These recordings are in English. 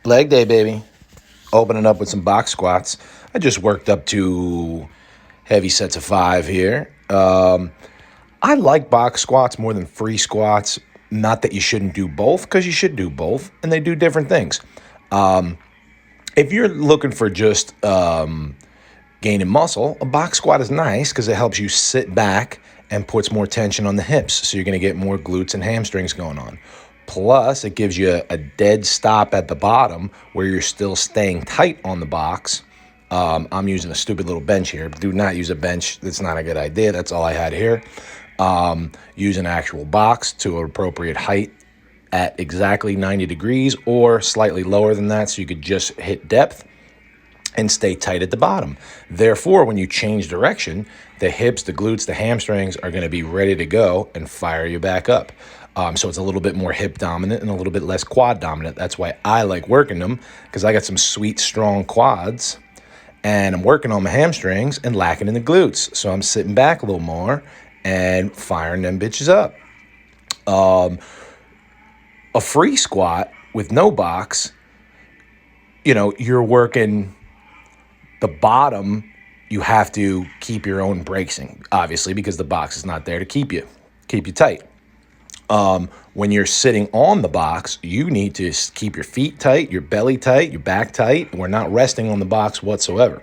Leg day, baby. Opening up with some box squats. I just worked up to heavy sets of 5 here. I like box squats more than free squats. Not that you shouldn't do both, because you should do both, and they do different things. If you're looking for just gaining muscle, a box squat is nice because it helps you sit back and puts more tension on the hips. So you're going to get more glutes and hamstrings going on. Plus, it gives you a dead stop at the bottom where you're still staying tight on the box. I'm using a stupid little bench here. Do not use a bench. That's not a good idea. That's all I had here. Use an actual box to an appropriate height at exactly 90 degrees or slightly lower than that so you could just hit depth and stay tight at the bottom. Therefore, when you change direction, the hips, the glutes, the hamstrings are going to be ready to go and fire you back up. So it's a little bit more hip dominant and a little bit less quad dominant. That's why I like working them, because I got some sweet, strong quads and I'm working on my hamstrings and lacking in the glutes. So I'm sitting back a little more and firing them bitches up. A free squat with no box, you're working the bottom. You have to keep your own bracing, obviously, because the box is not there to keep you tight. When you're sitting on the box, you need to keep your feet tight, your belly tight, your back tight. We're not resting on the box whatsoever.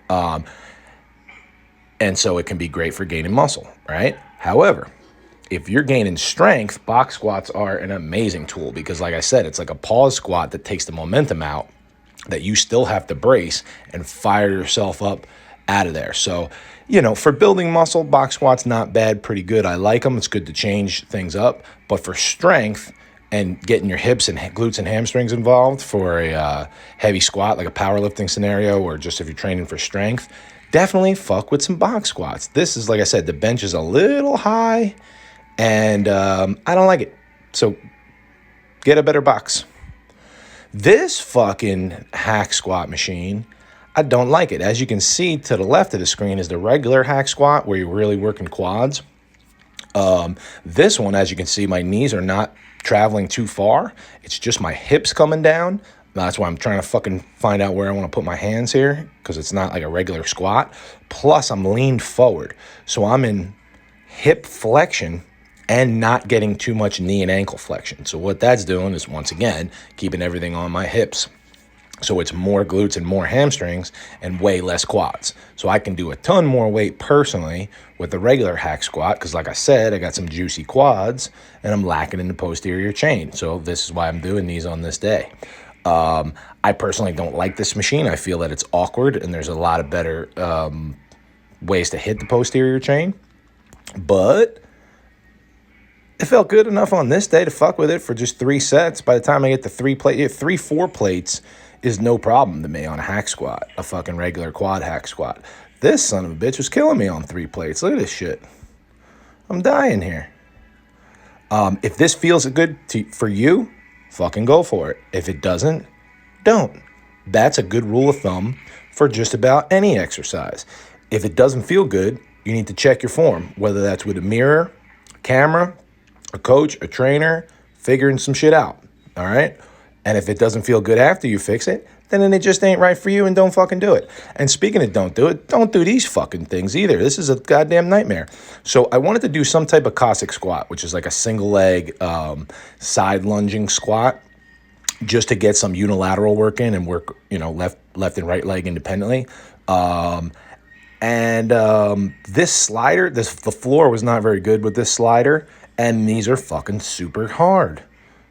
And so it can be great for gaining muscle, right? However, if you're gaining strength, box squats are an amazing tool because, like I said, it's like a pause squat that takes the momentum out that you still have to brace and fire yourself up out of there. So, for building muscle, box squats, not bad, pretty good. I like them. It's good to change things up. But for strength and getting your hips and glutes and hamstrings involved for a heavy squat, like a powerlifting scenario, or just if you're training for strength, definitely fuck with some box squats. This is, like I said, the bench is a little high, and I don't like it. So get a better box. This fucking hack squat machine, I don't like it. As you can see to the left of the screen is the regular hack squat where you're really working quads. This one, as you can see, my knees are not traveling too far. It's just my hips coming down. That's why I'm trying to fucking find out where I want to put my hands here, because it's not like a regular squat. Plus, I'm leaned forward. So I'm in hip flexion and not getting too much knee and ankle flexion. So what that's doing is, once again, keeping everything on my hips. So it's more glutes and more hamstrings and way less quads. So I can do a ton more weight personally with the regular hack squat because, like I said, I got some juicy quads and I'm lacking in the posterior chain. So this is why I'm doing these on this day. I personally don't like this machine. I feel that it's awkward and there's a lot of better ways to hit the posterior chain. But it felt good enough on this day to fuck with it for just 3 sets. By the time I get to 4 plates is no problem to me on a hack squat, a fucking regular quad hack squat. This son of a bitch was killing me on 3 plates. Look at this shit. I'm dying here. If this feels good for you, fucking go for it. If it doesn't, don't. That's a good rule of thumb for just about any exercise. If it doesn't feel good, you need to check your form, whether that's with a mirror, a camera, a coach, a trainer, figuring some shit out, all right? And if it doesn't feel good after you fix it, then it just ain't right for you and don't fucking do it. And speaking of don't do it, don't do these fucking things either. This is a goddamn nightmare. So I wanted to do some type of Cossack squat, which is like a single leg side lunging squat, just to get some unilateral work in and work, left and right leg independently. This slider, the floor was not very good with this slider, and these are fucking super hard.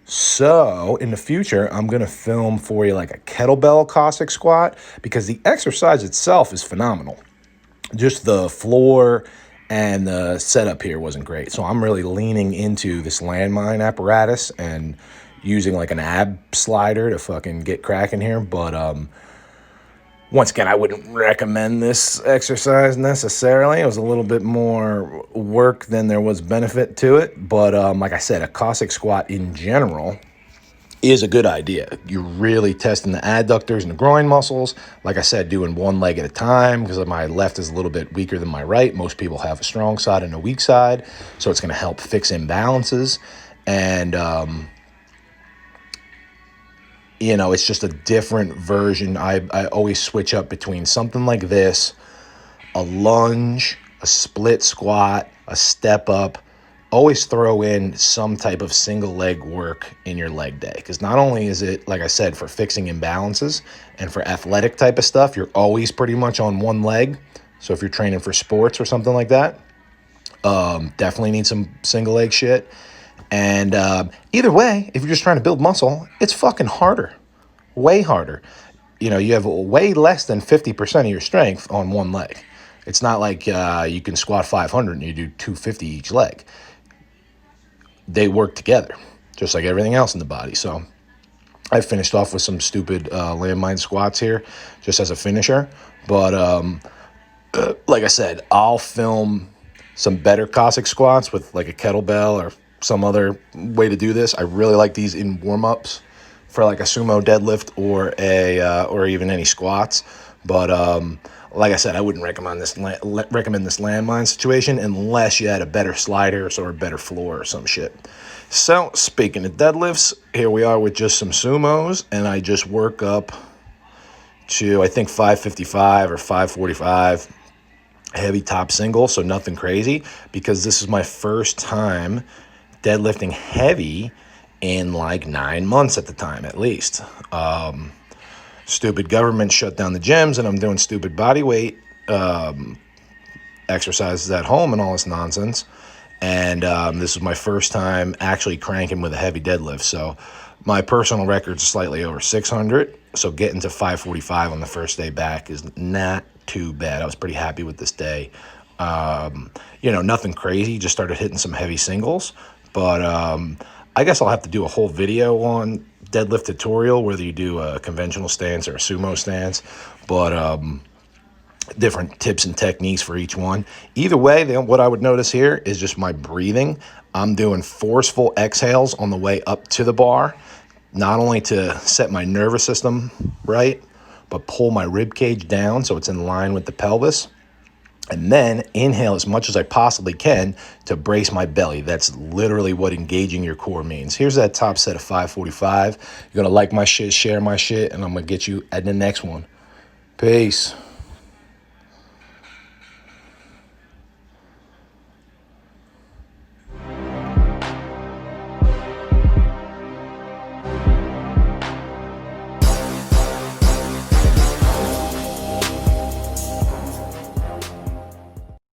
So in the future, I'm going to film for you like a kettlebell Cossack squat because the exercise itself is phenomenal. Just the floor and the setup here wasn't great. So I'm really leaning into this landmine apparatus and using like an ab slider to fucking get cracking here. But once again, I wouldn't recommend this exercise necessarily. It was a little bit more work than there was benefit to it. But like I said, a Cossack squat in general is a good idea. You're really testing the adductors and the groin muscles. Like I said, doing one leg at a time because my left is a little bit weaker than my right. Most people have a strong side and a weak side. So it's going to help fix imbalances. And you know, it's just a different version. I always switch up between something like this, a lunge, a split squat, a step up. Always throw in some type of single leg work in your leg day. Because not only is it, like I said, for fixing imbalances and for athletic type of stuff, you're always pretty much on one leg. So if you're training for sports or something like that, definitely need some single leg shit. And either way, if you're just trying to build muscle, it's fucking harder. Way harder. You know, you have way less than 50% of your strength on one leg. It's not like you can squat 500 and you do 250 each leg. They work together, just like everything else in the body. So I finished off with some stupid landmine squats here, just as a finisher. But like I said, I'll film some better Cossack squats with like a kettlebell or some other way to do this. I really like these in warm-ups for like a sumo deadlift or even any squats. But like I said, I wouldn't recommend this landmine situation unless you had a better sliders or a better floor or some shit. So speaking of deadlifts, here we are with just some sumos, and I just work up to I think 555 or 545 heavy top single, so nothing crazy, because this is my first time deadlifting heavy in like 9 months at the time, at least. Stupid government shut down the gyms, and I'm doing stupid body weight exercises at home and all this nonsense. And this is my first time actually cranking with a heavy deadlift. So my personal record's slightly over 600. So getting to 545 on the first day back is not too bad. I was pretty happy with this day. You know, nothing crazy. Just started hitting some heavy singles. But I guess I'll have to do a whole video on deadlift tutorial, whether you do a conventional stance or a sumo stance. But different tips and techniques for each one. Either way, what I would notice here is just my breathing. I'm doing forceful exhales on the way up to the bar, not only to set my nervous system right, but pull my rib cage down so it's in line with the pelvis. And then inhale as much as I possibly can to brace my belly. That's literally what engaging your core means. Here's that top set of 545. You're going to like my shit, share my shit, and I'm going to get you at the next one. Peace.